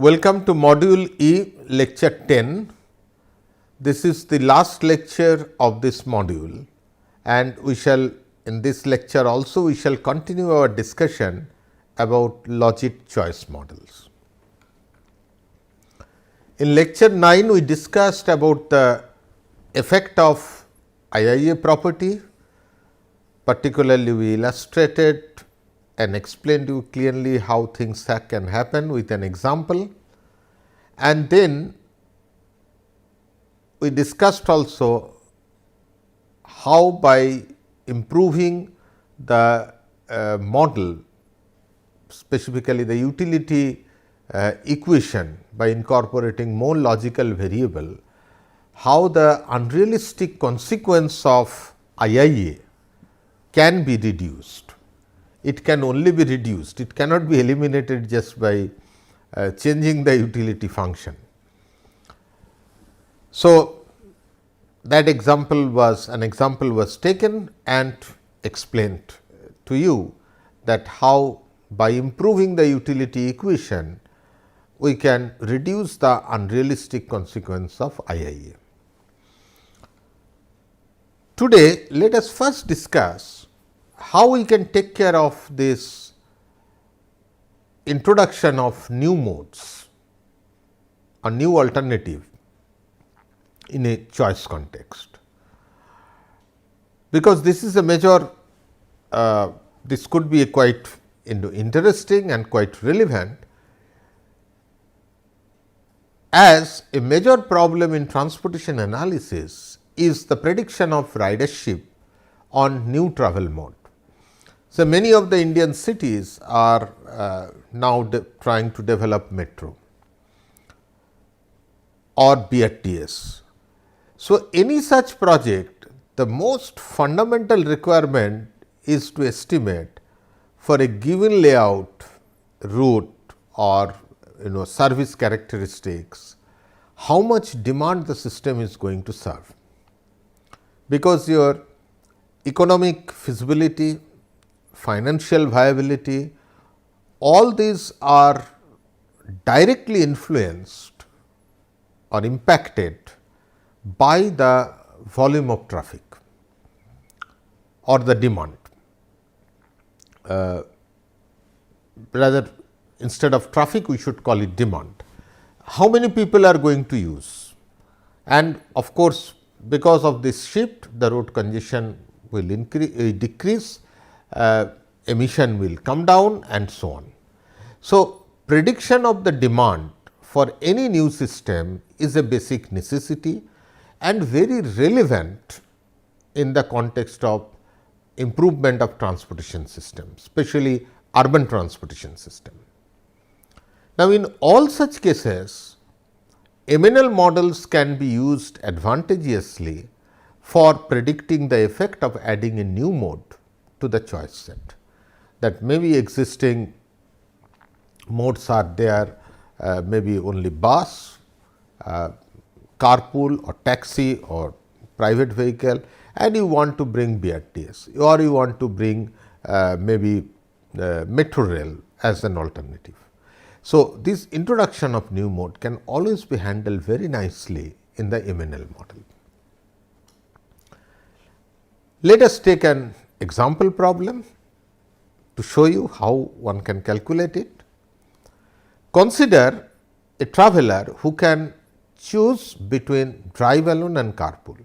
Welcome to Module E, Lecture 10. This is the last lecture of this module, and we shall in this lecture also we shall continue our discussion about Logit choice models. In lecture 9, we discussed about the effect of IIA property, particularly we illustrated and explained you clearly how things can happen with an example. And then we discussed also how by improving the model, specifically the utility equation, by incorporating more logical variable, how the unrealistic consequence of IIA can be reduced. It can only be reduced, it cannot be eliminated just by changing the utility function. So, that example was taken and explained to you that how by improving the utility equation we can reduce the unrealistic consequence of IIA. Today, let us first discuss how we can take care of this introduction of new modes or new alternative in a choice context. Because this is a major, this could be a quite interesting and quite relevant, as a major problem in transportation analysis is the prediction of ridership on new travel mode. So, many of the Indian cities are now trying to develop metro or BITS. So, any such project, the most fundamental requirement is to estimate for a given layout, route or service characteristics, how much demand the system is going to serve. Because your economic feasibility, financial viability, all these are directly influenced or impacted by the volume of traffic or the demand. Rather, instead of traffic, we should call it demand. How many people are going to use? And of course, because of this shift, the road congestion will decrease, emission will come down and so on. So, prediction of the demand for any new system is a basic necessity and very relevant in the context of improvement of transportation system, especially urban transportation system. Now, in all such cases, MNL models can be used advantageously for predicting the effect of adding a new mode to the choice set. That maybe existing modes are there, maybe only bus, carpool or taxi or private vehicle, and you want to bring BRTS or you want to bring maybe metro rail as an alternative. So, this introduction of new mode can always be handled very nicely in the MNL model. Let us take an example problem to show you how one can calculate it. Consider a traveler who can choose between drive alone and carpool.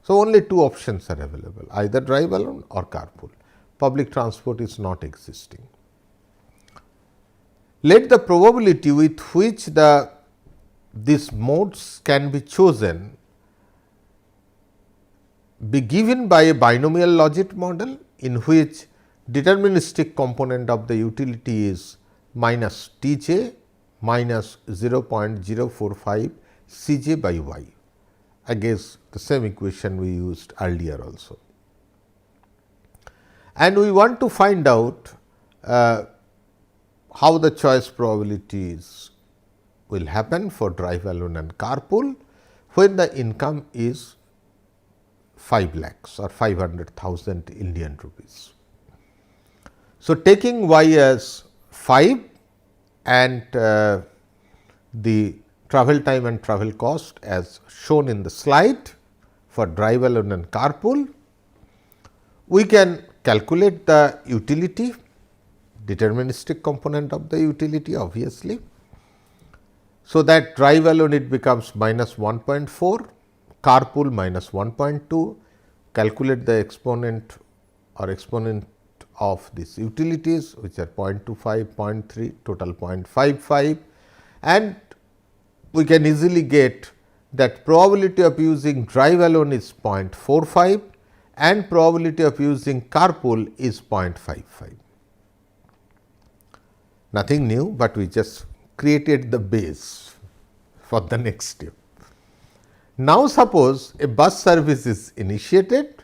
So, only two options are available, either drive alone or carpool. Public transport is not existing. Let the probability with which these modes can be chosen be given by a binomial Logit model, in which deterministic component of the utility is minus T j minus 0.045 C j by y. I guess the same equation we used earlier also. And we want to find out how the choice probabilities will happen for drive alone and carpool when the income is 5 lakhs or 500,000 Indian rupees. So, taking y as 5 and the travel time and travel cost as shown in the slide for drive alone and carpool. We can calculate the utility, deterministic component of the utility obviously. So, that drive alone it becomes minus 1.4, carpool minus 1.2, calculate the exponent or exponent of these utilities which are 0.25, 0.3, total 0.55, and we can easily get that probability of using drive alone is 0.45 and probability of using carpool is 0.55. Nothing new, but we just created the base for the next step. Now, suppose a bus service is initiated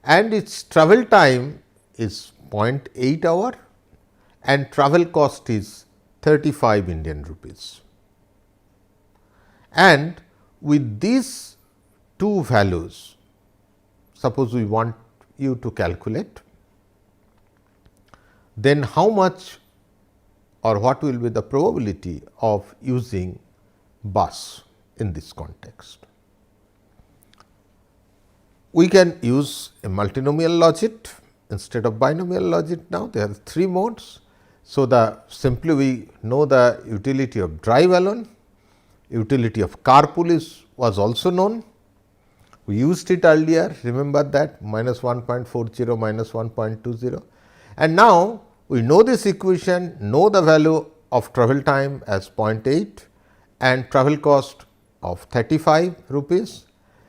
and its travel time is 0.8 hour and travel cost is 35 Indian rupees. And with these two values, suppose we want you to calculate, then how much or what will be the probability of using bus in this context. We can use a multinomial logit instead of binomial logit now. There are 3 modes. So, simply we know the utility of drive alone, utility of carpool was also known. We used it earlier, remember that minus 1.40, minus 1.20, and now we know this equation, know the value of travel time as 0.8 and travel cost of 35 rupees.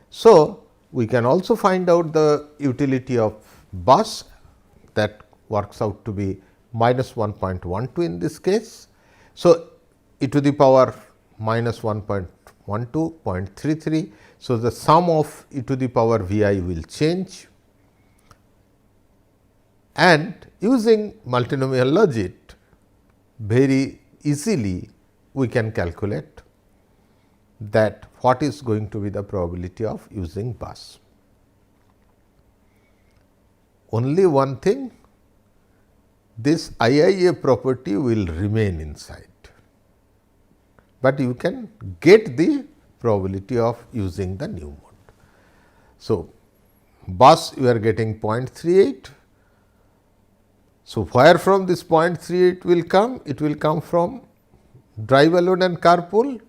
So, we can also find out the utility of bus, that works out to be minus 1.12 in this case. So, e to the power minus 1.12, 0.33. So, the sum of e to the power v I will change, and using multinomial logit very easily we can calculate that what is going to be the probability of using bus. Only one thing, this IIA property will remain inside, but you can get the probability of using the new mode. So, bus you are getting 0.38. So, where from this 0.38 will come? It will come from drive alone and carpool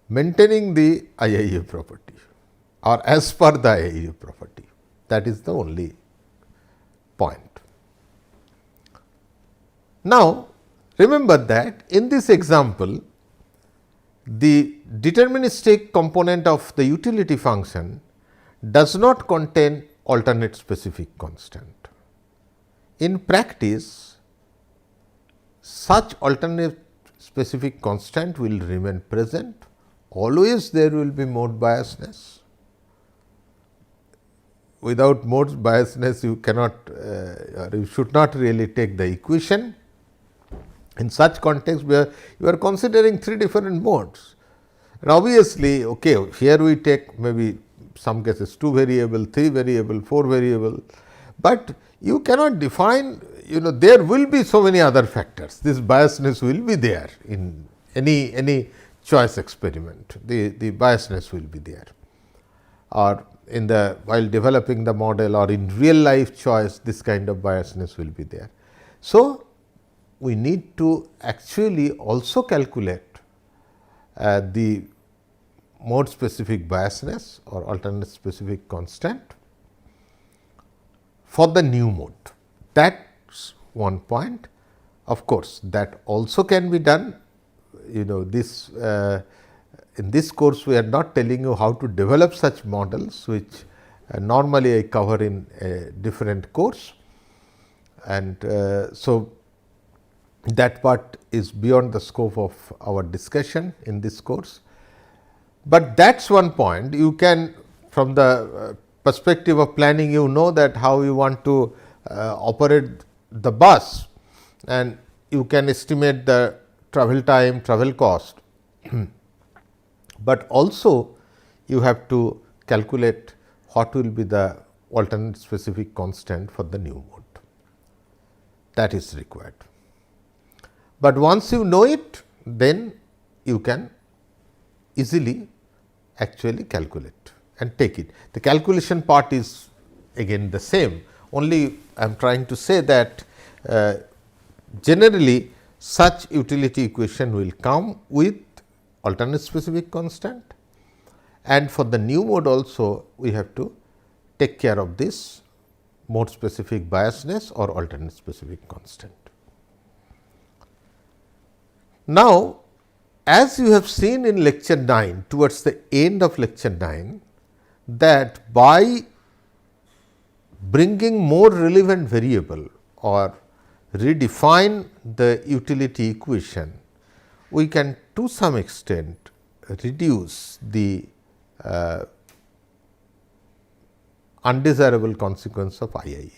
maintaining the IIA property or as per the IIA property. That is the only point. Now, remember that in this example, the deterministic component of the utility function does not contain alternate specific constant. In practice, such alternate specific constant will remain present, always there will be mode biasness. Without mode biasness, you cannot you should not really take the equation. In such context, where you are considering 3 different modes. And obviously, okay, here we take maybe some cases 2 variable, 3 variable, 4 variable, but you cannot define, there will be so many other factors. This biasness will be there in any choice experiment, the biasness will be there, or in the while developing the model or in real life choice, this kind of biasness will be there. So, we need to actually also calculate the mode specific biasness or alternate specific constant for the new mode. That is one point. Of course, that also can be done. This in this course we are not telling you how to develop such models, which normally I cover in a different course, and so that part is beyond the scope of our discussion in this course. But that is one point. You can, from the perspective of planning, that how you want to operate the bus, and you can estimate the travel time, travel cost, but also you have to calculate what will be the alternate specific constant for the new mode. That is required. But once you know it, then you can easily actually calculate and take it. The calculation part is again the same, only I am trying to say that generally such utility equation will come with alternate specific constant, and for the new mode also we have to take care of this mode specific biasness or alternate specific constant. Now, as you have seen in lecture 9, towards the end of lecture 9, that by bringing more relevant variable or redefine the utility equation, we can to some extent reduce the undesirable consequence of IIA.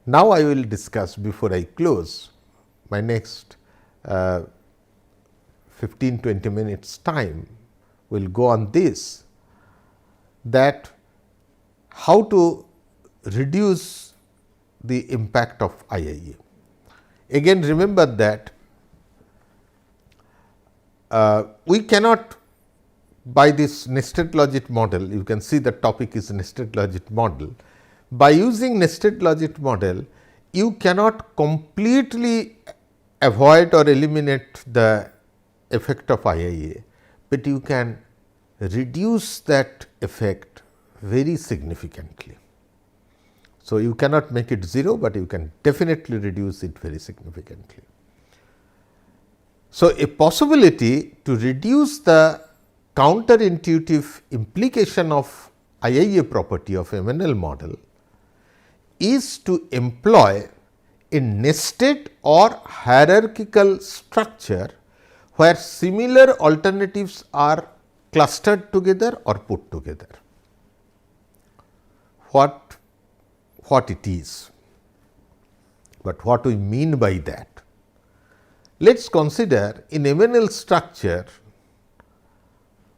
Now, I will discuss, before I close my next 15-20 minutes time, we will go on this, that how to reduce the impact of IIA. Again, remember that we cannot, by this nested logit model, you can see the topic is nested logit model. By using nested logit model, you cannot completely avoid or eliminate the effect of IIA, but you can reduce that effect very significantly. So, you cannot make it 0, but you can definitely reduce it very significantly. So, a possibility to reduce the counterintuitive implication of IIA property of MNL model is to employ a nested or hierarchical structure where similar alternatives are clustered together or put together. What it is, but what we mean by that? Let us consider in MNL structure,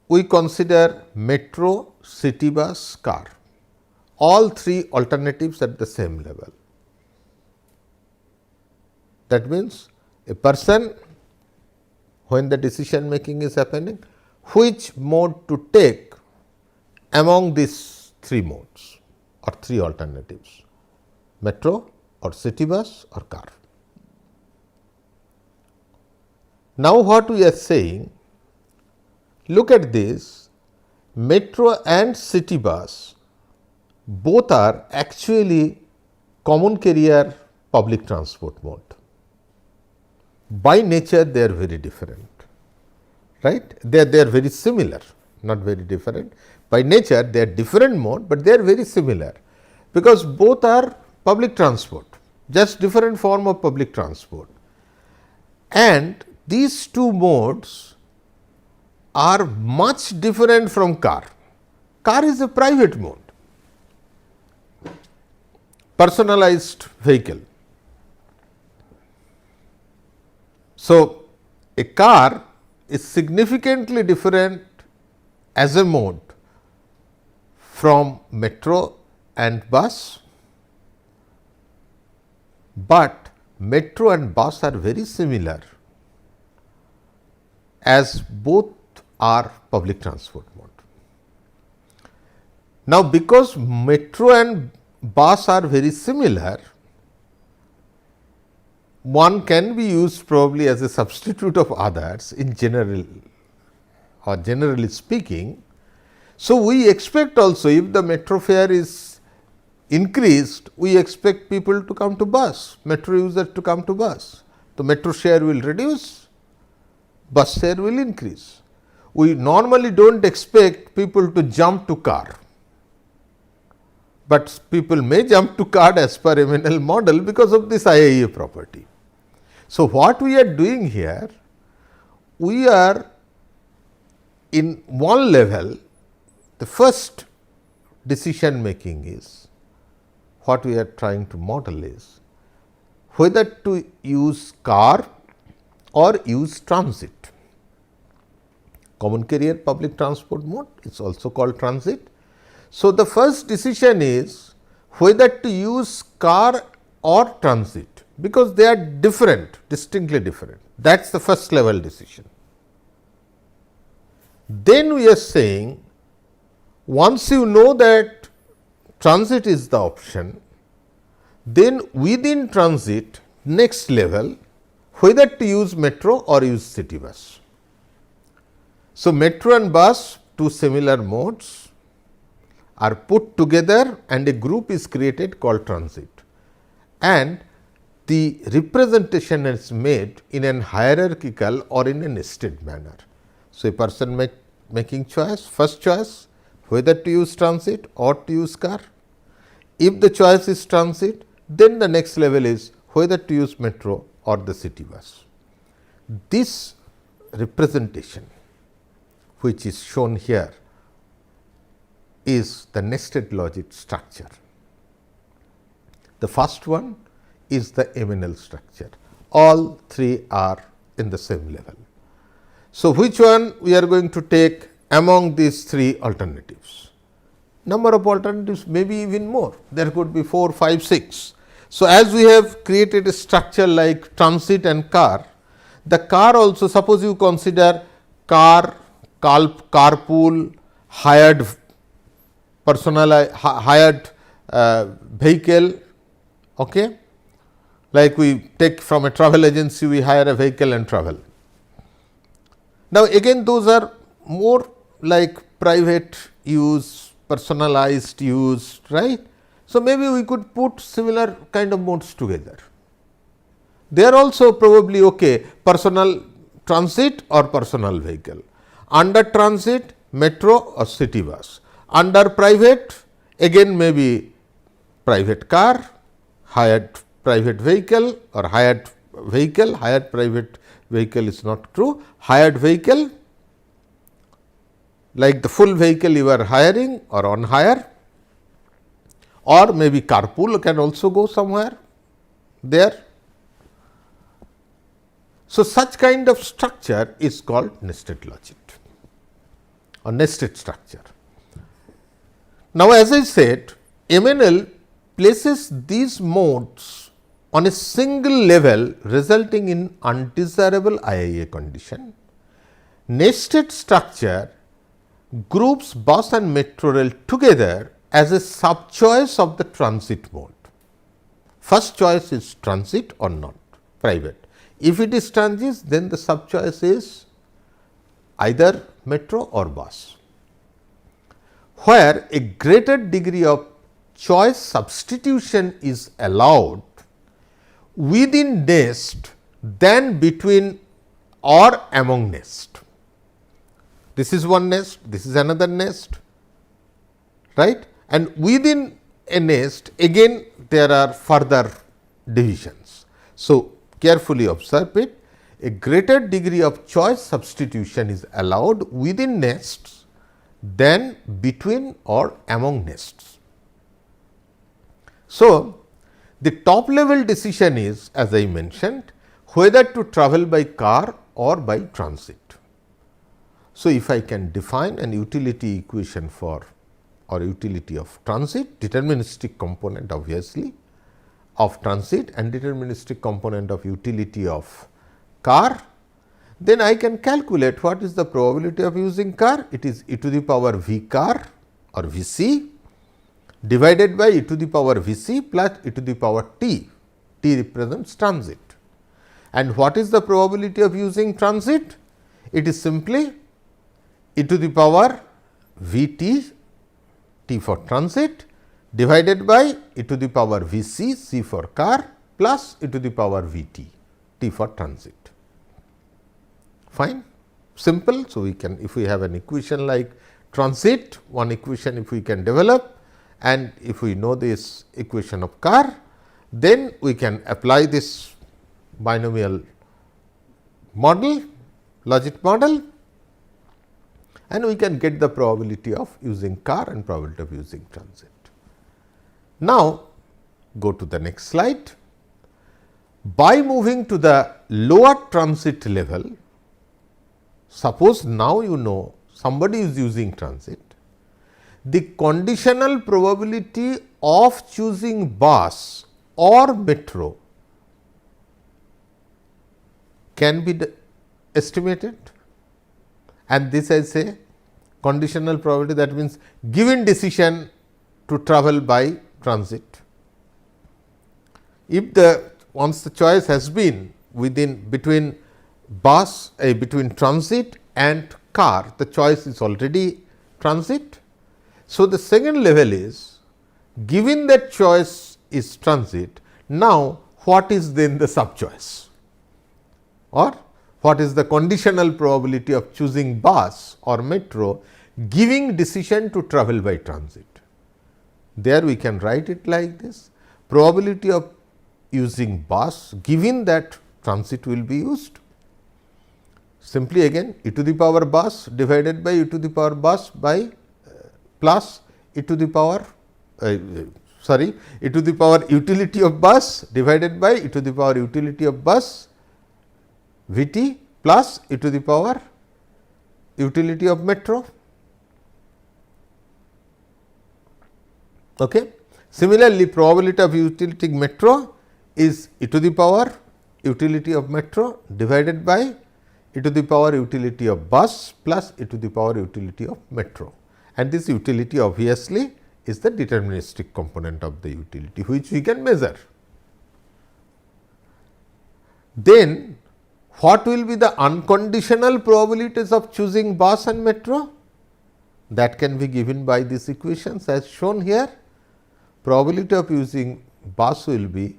we consider metro, city bus, car, all three alternatives at the same level. That means, a person, when the decision making is happening, which mode to take among these three modes or three alternatives, metro or city bus or car. Now, what we are saying, look at this, metro and city bus both are actually common carrier public transport mode. By nature they are very different, right? They are very similar, not very different. By nature they are different mode, but they are very similar, because both are public transport, just different form of public transport. And these two modes are much different from car. Car is a private mode, personalized vehicle. So, a car is significantly different as a mode from metro and bus, but metro and bus are very similar, as both are public transport mode. Now, because metro and bus are very similar, one can be used probably as a substitute of others in general or generally speaking. So, we expect also, if the metro fare is increased, we expect people to come to bus, metro users to come to bus. The metro share will reduce, bus share will increase. We normally do not expect people to jump to car, but people may jump to car as per MNL model because of this IIA property. So, what we are doing here, we are in one level, the first decision making is, what we are trying to model is whether to use car or use transit. Common carrier public transport mode is also called transit. So, the first decision is whether to use car or transit, because they are different, distinctly different. That is the first level decision. Then we are saying, once you know that transit is the option, then within transit next level, whether to use metro or use city bus. So, metro and bus, two similar modes, are put together and a group is created called transit, and the representation is made in an hierarchical or in a nested manner. So, a person making choice, first choice whether to use transit or to use car. If the choice is transit, then the next level is whether to use metro or the city bus. This representation, which is shown here, is the nested logic structure. The first one is the MNL structure. All three are in the same level. So, which one we are going to take among these three alternatives? Number of alternatives may be even more. There could be 4, 5, 6. So, as we have created a structure like transit and car, the car also, suppose you consider car, carpool, hired hired vehicle, okay? Like we take from a travel agency, we hire a vehicle and travel. Now, again those are more like private use, personalized use, right. So, maybe we could put similar kind of modes together. They are also probably okay, personal transit or personal vehicle. Under transit, metro or city bus. Under private, again maybe private car, hired private vehicle or hired vehicle, hired private vehicle is not true, hired vehicle, like the full vehicle you are hiring or on hire, or maybe carpool can also go somewhere there. So, such kind of structure is called nested logic or nested structure. Now, as I said, MNL places these modes on a single level, resulting in undesirable IIA condition. Nested structure groups bus and metro rail together as a sub choice of the transit mode. First choice is transit or not, private. If it is transit, then the sub choice is either metro or bus, where a greater degree of choice substitution is allowed within nest than between or among nest. This is one nest, this is another nest, right, and within a nest again there are further divisions. So, carefully observe it, a greater degree of choice substitution is allowed within nests than between or among nests. So, the top level decision is, as I mentioned, whether to travel by car or by transit. So, if I can define an utility equation for or utility of transit, deterministic component obviously of transit and deterministic component of utility of car, then I can calculate what is the probability of using car. It is e to the power v car or v c divided by e to the power v c plus e to the power t, t represents transit. And what is the probability of using transit? It is simply e to the power v t, t for transit, divided by e to the power v c, c for car, plus e to the power v t, t for transit. Fine, simple. So, we can, if we have an equation like transit, one equation if we can develop, and if we know this equation of car, then we can apply this binomial model, logic model, and we can get the probability of using car and probability of using transit. Now, go to the next slide. By moving to the lower transit level, suppose now you know somebody is using transit, the conditional probability of choosing bus or metro can be estimated, and this I say conditional probability, that means given decision to travel by transit. If once the choice has been between between transit and car, the choice is already transit. So, the second level is given that choice is transit, now what is then the sub choice, or what is the conditional probability of choosing bus or metro giving decision to travel by transit. There we can write it like this: probability of using bus given that transit will be used. Simply again e to the power bus divided by e to the power bus by plus e to the power e to the power utility of bus divided by e to the power utility of bus V t plus e to the power utility of metro. Okay. Similarly, probability of utility metro is e to the power utility of metro divided by e to the power utility of bus plus e to the power utility of metro, and this utility obviously is the deterministic component of the utility, which we can measure. Then what will be the unconditional probabilities of choosing bus and metro? That can be given by these equations as shown here. Probability of using bus will be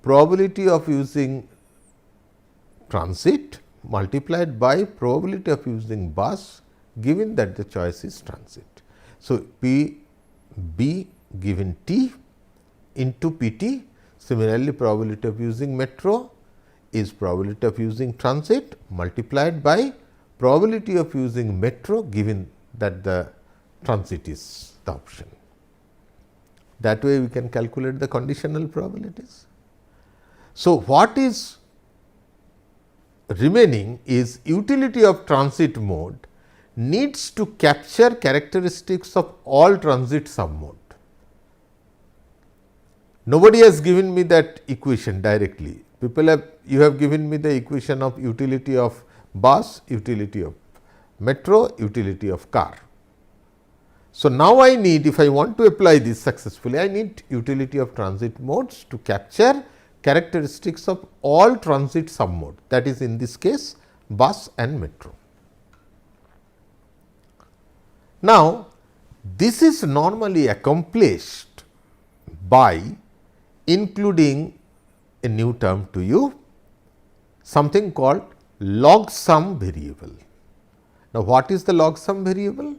probability of using transit multiplied by probability of using bus given that the choice is transit. So, P B given T into P T. Similarly, probability of using metro is probability of using transit multiplied by probability of using metro given that the transit is the option. That way we can calculate the conditional probabilities. So, what is remaining is utility of transit mode needs to capture characteristics of all transit submode. Nobody has given me that equation directly. You have given me the equation of utility of bus, utility of metro, utility of car. So, now I need, if I want to apply this successfully, I need utility of transit modes to capture characteristics of all transit submode, that is in this case bus and metro. Now, this is normally accomplished by including a new term to you, something called log sum variable. Now, what is the log sum variable?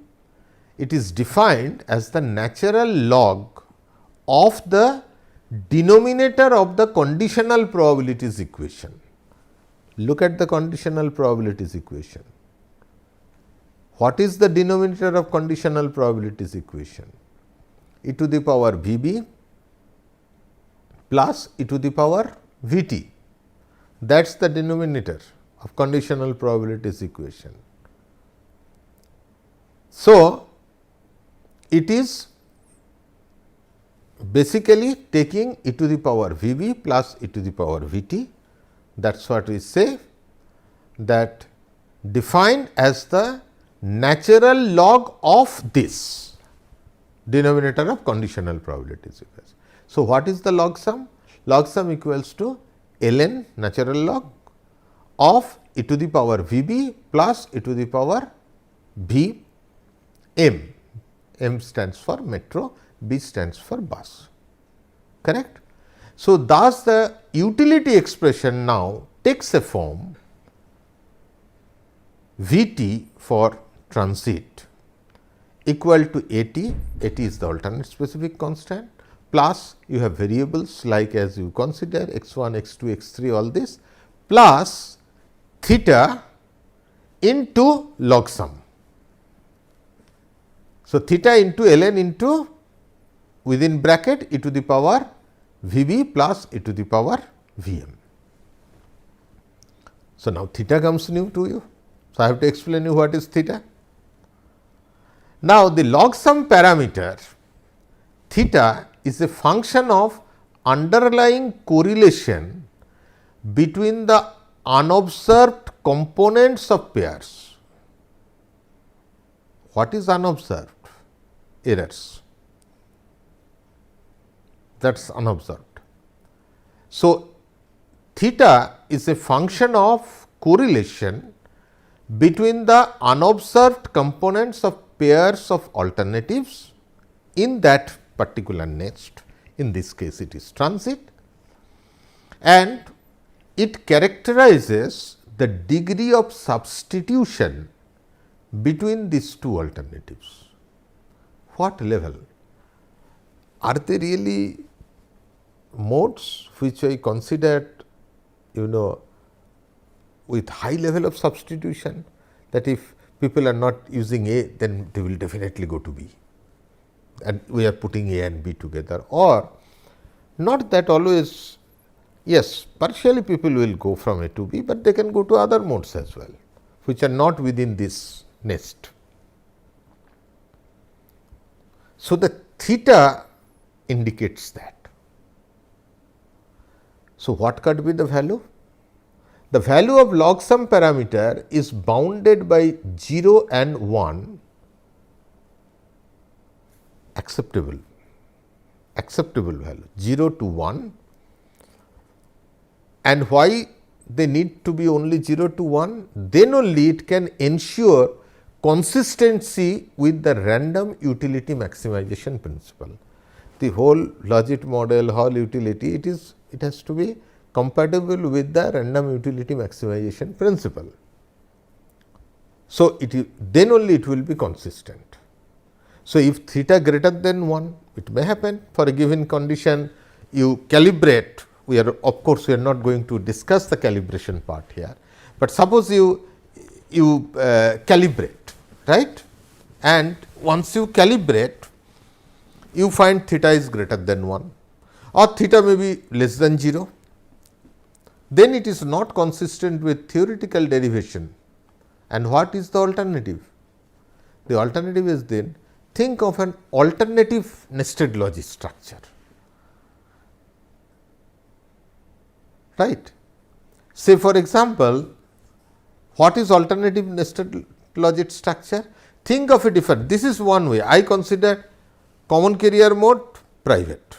It is defined as the natural log of the denominator of the conditional probabilities equation. Look at the conditional probabilities equation. What is the denominator of conditional probabilities equation? E to the power V b plus e to the power V t. That is the denominator of conditional probabilities equation. So, it is basically taking e to the power V b plus e to the power V t. That is what we say, that defined as the natural log of this denominator of conditional probabilities equation. So, what is the log sum? Log sum equals to ln natural log of e to the power V b plus e to the power V m. M stands for metro, B stands for bus, correct. So, thus the utility expression now takes a form V t for transit equal to A t is the alternate specific constant, plus you have variables like as you consider x 1, x 2, x 3 all this, plus theta into log sum. So, theta into ln into within bracket e to the power V b plus e to the power V m. So, now theta comes new to you. So, I have to explain you what is theta. Now, the log sum parameter theta is a function of underlying correlation between the unobserved components of pairs. What is unobserved? Errors. That is unobserved. So, theta is a function of correlation between the unobserved components of pairs of alternatives in that particular nest. In this case, it is transit, and it characterizes the degree of substitution between these two alternatives. What level? Are they really modes which I considered, with high level of substitution, that if people are not using A, then they will definitely go to B, and we are putting A and B together, or not that always. Yes, partially people will go from A to B, but they can go to other modes as well, which are not within this nest. So, the theta indicates that. So, what could be the value? The value of log sum parameter is bounded by 0 and 1, acceptable value 0 to 1. And why they need to be only 0 to 1? Then only it can ensure consistency with the random utility maximization principle. The whole Logit model, whole utility, it has to be compatible with the random utility maximization principle. So, then only it will be consistent. So, if theta greater than 1, it may happen for a given condition, you calibrate. We are, of course, we are not going to discuss the calibration part here, but suppose you calibrate, right, and once you calibrate, you find theta is greater than 1 or theta may be less than 0, then it is not consistent with theoretical derivation. And what is the alternative? The alternative is, then think of an alternative nested logic structure. Right. Say for example, what is alternative nested logic structure? Think of a different, this is one way. I consider common carrier mode private,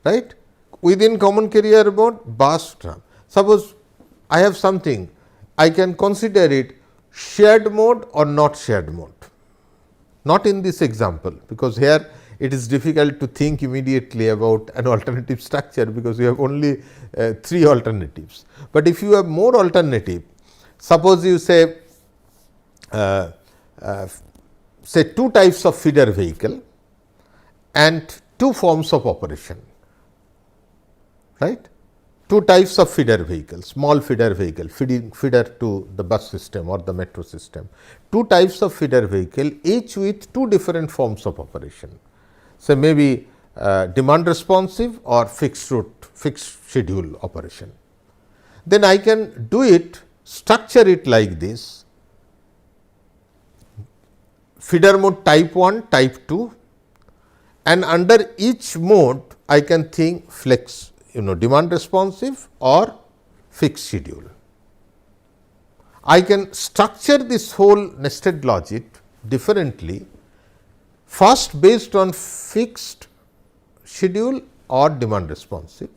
right. Within common carrier mode bus term. Suppose I have something, I can consider it shared mode or not shared mode. Not in this example, because here it is difficult to think immediately about an alternative structure, because you have only 3 alternatives. But if you have more alternative, suppose you say 2 types of feeder vehicle and 2 forms of operation, right. 2 types of feeder vehicle, small feeder vehicle, feeder to the bus system or the metro system, 2 types of feeder vehicle, each with 2 different forms of operation. So, maybe demand responsive or fixed route, fixed schedule operation. Then I can do it, structure it like this: feeder mode type 1, type 2, and under each mode I can think flex, demand responsive or fixed schedule. I can structure this whole nested logic differently, first based on fixed schedule or demand responsive.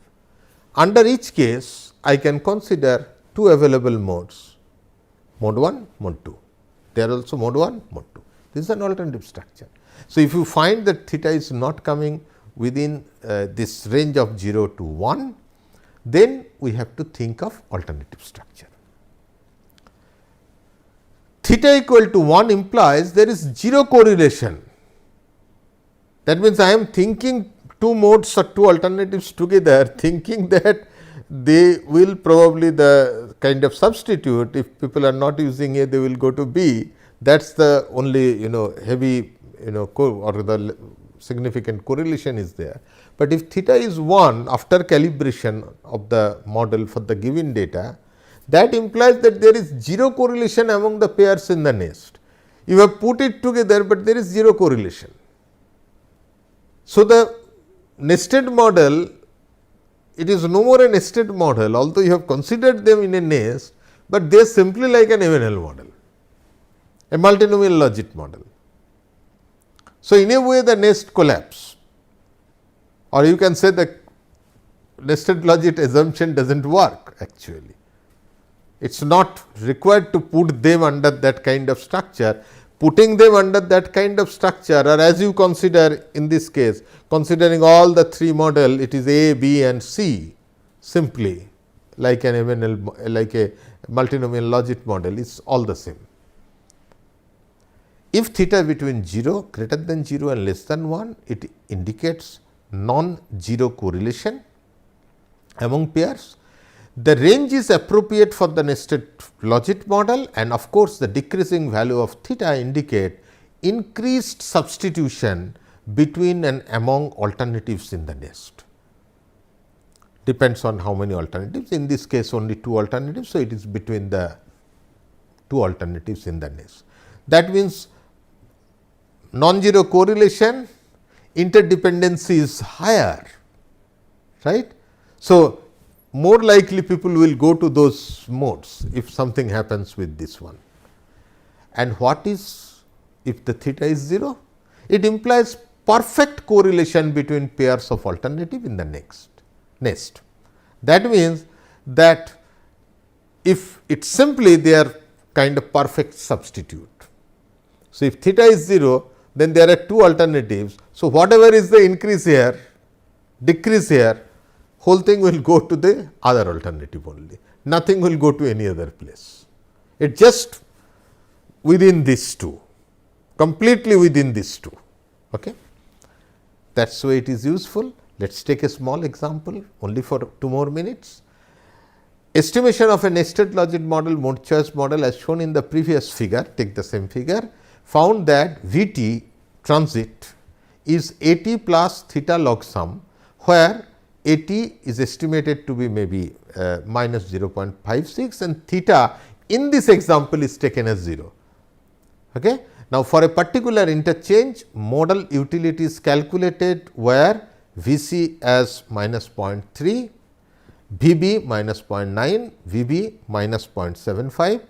Under each case, I can consider 2 available modes, mode 1, mode 2. They are also mode 1, mode 2. This is an alternative structure. So, if you find that theta is not coming within this range of 0 to 1, then we have to think of alternative structure. Theta equal to 1 implies there is 0 correlation. That means, I am thinking 2 modes or 2 alternatives together, thinking that they will probably the kind of substitute. If people are not using A, they will go to B. That is the only heavy or the significant correlation is there. But if theta is 1 after calibration of the model for the given data, that implies that there is 0 correlation among the pairs in the nest. You have put it together, but there is 0 correlation. So, the nested model, it is no more a nested model, although you have considered them in a nest, but they are simply like an MNL model. a multinomial logit model. So, in a way the nest collapse, or you can say the nested logit assumption does not work actually. It is not required to put them under that kind of structure. Putting them under that kind of structure, or as you consider in this case, considering all the three model, it is A, B and C simply like an MNL, like a multinomial logit model is all the same. If theta between 0 greater than 0 and less than 1, it indicates non-zero correlation among pairs. The range is appropriate for the nested logit model, and of course, the decreasing value of theta indicate increased substitution between and among alternatives in the nest. Depends on how many alternatives, in this case only 2 alternatives. So, it is between the 2 alternatives in the nest. That means, non-zero correlation, interdependency is higher, right. So, more likely people will go to those modes if something happens with this one. And what is if the theta is 0? It implies perfect correlation between pairs of alternative in the nest. That means that if it is simply they are kind of perfect substitute. So, if theta is 0, then there are 2 alternatives. So, whatever is the increase here, decrease here, whole thing will go to the other alternative only, nothing will go to any other place. It just within these 2, completely within these 2. Okay. That is why it is useful. Let us take a small example only for 2 more minutes. Estimation of a nested logit model, mode choice model as shown in the previous figure, take the same figure, found that Vt transit is At plus theta log sum, where At is estimated to be maybe minus 0.56 and theta in this example is taken as 0. Okay. Now, for a particular interchange, modal utility is calculated where Vc as minus 0.3, Vb minus 0.9, Vb minus 0.75.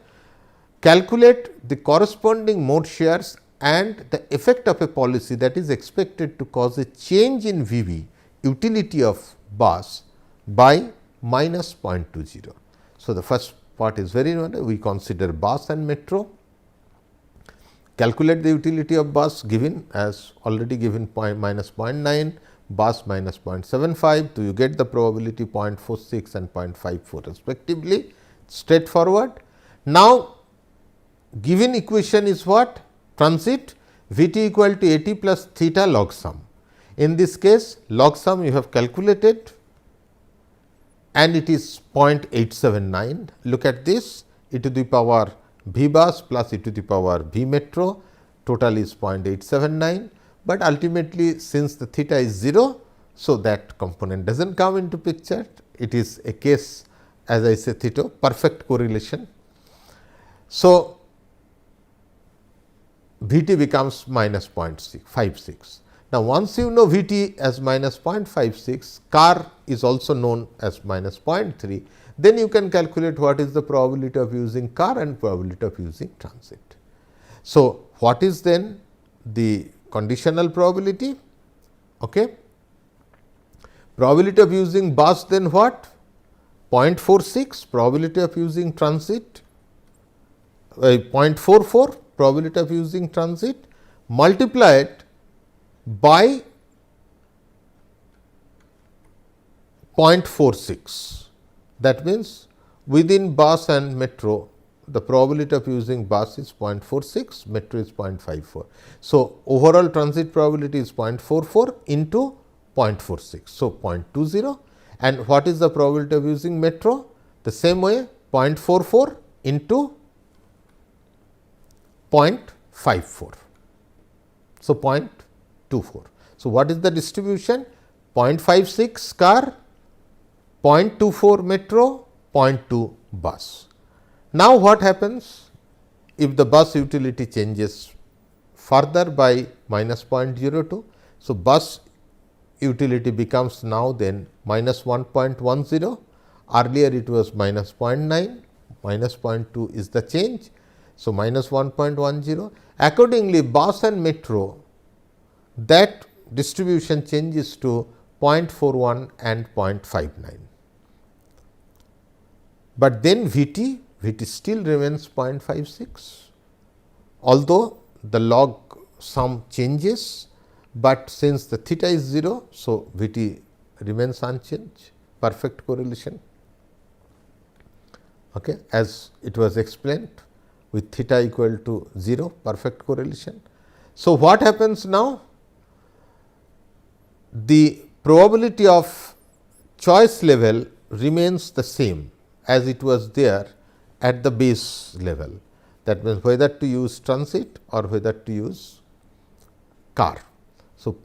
Calculate the corresponding mode shares and the effect of a policy that is expected to cause a change in Vb utility of bus by minus 0.20. So, the first part is very important. We consider bus and metro. Calculate the utility of bus given as already given minus 0.9, bus minus 0.75. So, you get the probability 0.46 and 0.54 respectively, straightforward. Now, given equation is what? Transit Vt equal to At plus theta log sum. In this case, log sum you have calculated and it is 0.879. Look at this, e to the power V bus plus e to the power V metro, total is 0.879, but ultimately since the theta is 0, so that component does not come into picture. It is a case, as I say, theta perfect correlation. So, Vt becomes minus 0.56. Now, once you know Vt as minus 0.56, car is also known as minus 0.3, then you can calculate what is the probability of using car and probability of using transit. So, what is then the conditional probability? Okay. Probability of using bus, then what? 0.46, probability of using transit 0.44, probability of using transit multiplied by 0.46. That means, within bus and metro, the probability of using bus is 0.46, metro is 0.54. So, overall transit probability is 0.44 into 0.46. So, 0.20, and what is the probability of using metro? The same way 0.44 into 0.54. So, 0.24. So, what is the distribution? 0.56 car, 0.24 metro, 0.2 bus. Now, what happens if the bus utility changes further by minus 0.02? So, bus utility becomes now then minus 1.10, earlier it was minus 0.9, minus 0.2 is the change. So, minus 1.10. Accordingly, bus and metro, that distribution changes to 0.41 and 0.59. But then VT still remains 0.56, although the log sum changes, but since the theta is 0, so VT remains unchanged, perfect correlation, okay, as it was explained with theta equal to 0, perfect correlation. So, what happens now? The probability of choice level remains the same as it was there at the base level. That means, whether to use transit or whether to use car. So,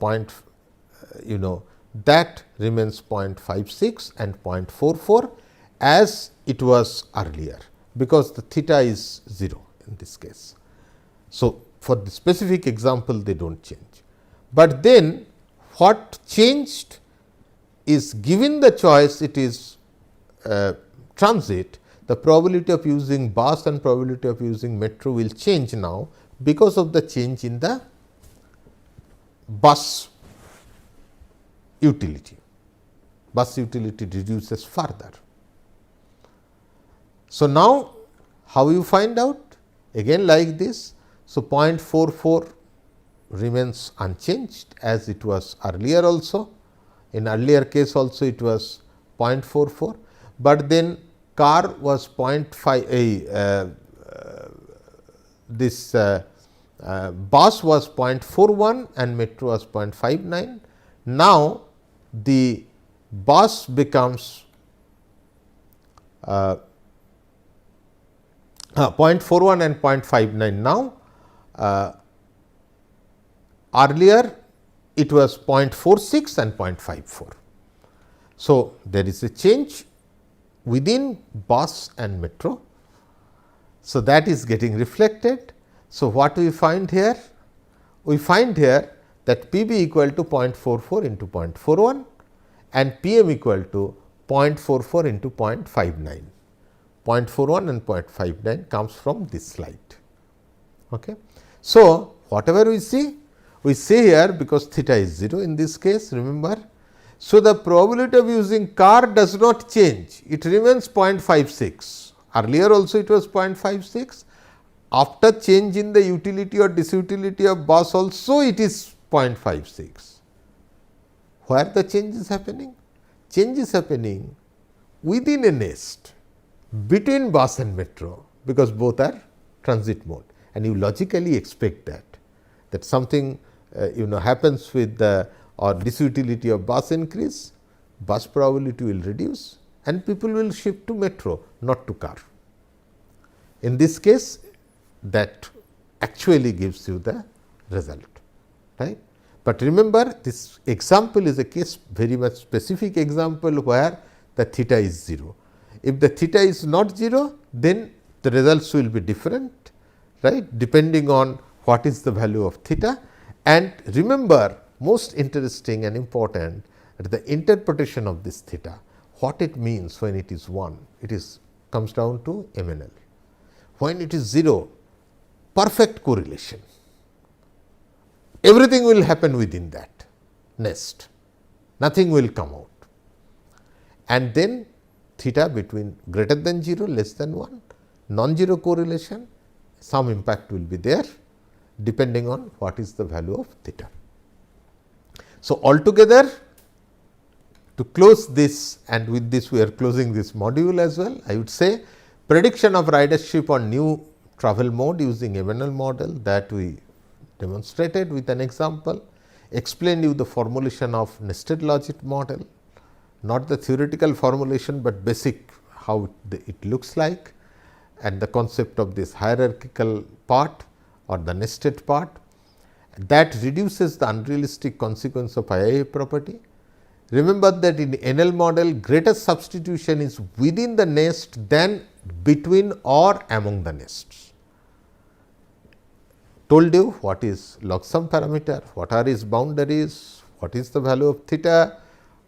that remains 0.56 and 0.44 as it was earlier, because the theta is 0 in this case. So, for the specific example they do not change, but then what changed is, given the choice it is transit, the probability of using bus and probability of using metro will change now, because of the change in the bus utility. Bus utility reduces further. So, now how you find out? Again like this. So, 0.44 remains unchanged as it was earlier also. In earlier case also it was 0.44, but then car was 0.5, this bus was 0.41 and metro was 0.59. Now, the bus becomes 0.41 and 0.59 now. Earlier it was 0.46 and 0.54. So, there is a change within bus and metro. So, that is getting reflected. So, what we find here? We find here that P b equal to 0.44 into 0.41 and P m equal to 0.44 into 0.59. 0.41 and 0.59 comes from this slide. Okay. So, whatever we see here, because theta is 0 in this case, remember. So, the probability of using car does not change, it remains 0.56. Earlier also it was 0.56. After change in the utility or disutility of bus also it is 0.56. Where the change is happening? Change is happening within a nest between bus and metro, because both are transit mode, and you logically expect that something happens with the or disutility of bus increase, bus probability will reduce and people will shift to metro, not to car. In this case, that actually gives you the result, right. But remember, this example is a case very much specific example where the theta is 0. If the theta is not 0, then the results will be different, right, depending on what is the value of theta. And remember, most interesting and important, the interpretation of this theta, what it means when it is 1, it is comes down to MNL. When it is 0, perfect correlation, everything will happen within that nest, nothing will come out. And then theta between greater than 0, less than 1, non-zero correlation, some impact will be there depending on what is the value of theta. So, altogether, to close this, and with this we are closing this module as well, I would say prediction of ridership on new travel mode using MNL model, that we demonstrated with an example, explained you the formulation of nested Logit model, not the theoretical formulation, but basic how it looks like, and the concept of this hierarchical part or the nested part, that reduces the unrealistic consequence of IIA property. Remember that in NL model, greatest substitution is within the nest than between or among the nests. Told you what is log sum parameter, what are its boundaries, what is the value of theta,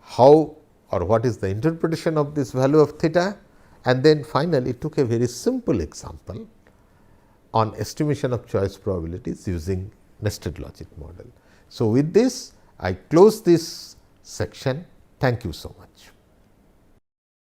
how or what is the interpretation of this value of theta, and then finally took a very simple example on estimation of choice probabilities using nested logic model. So, with this I close this section. Thank you so much.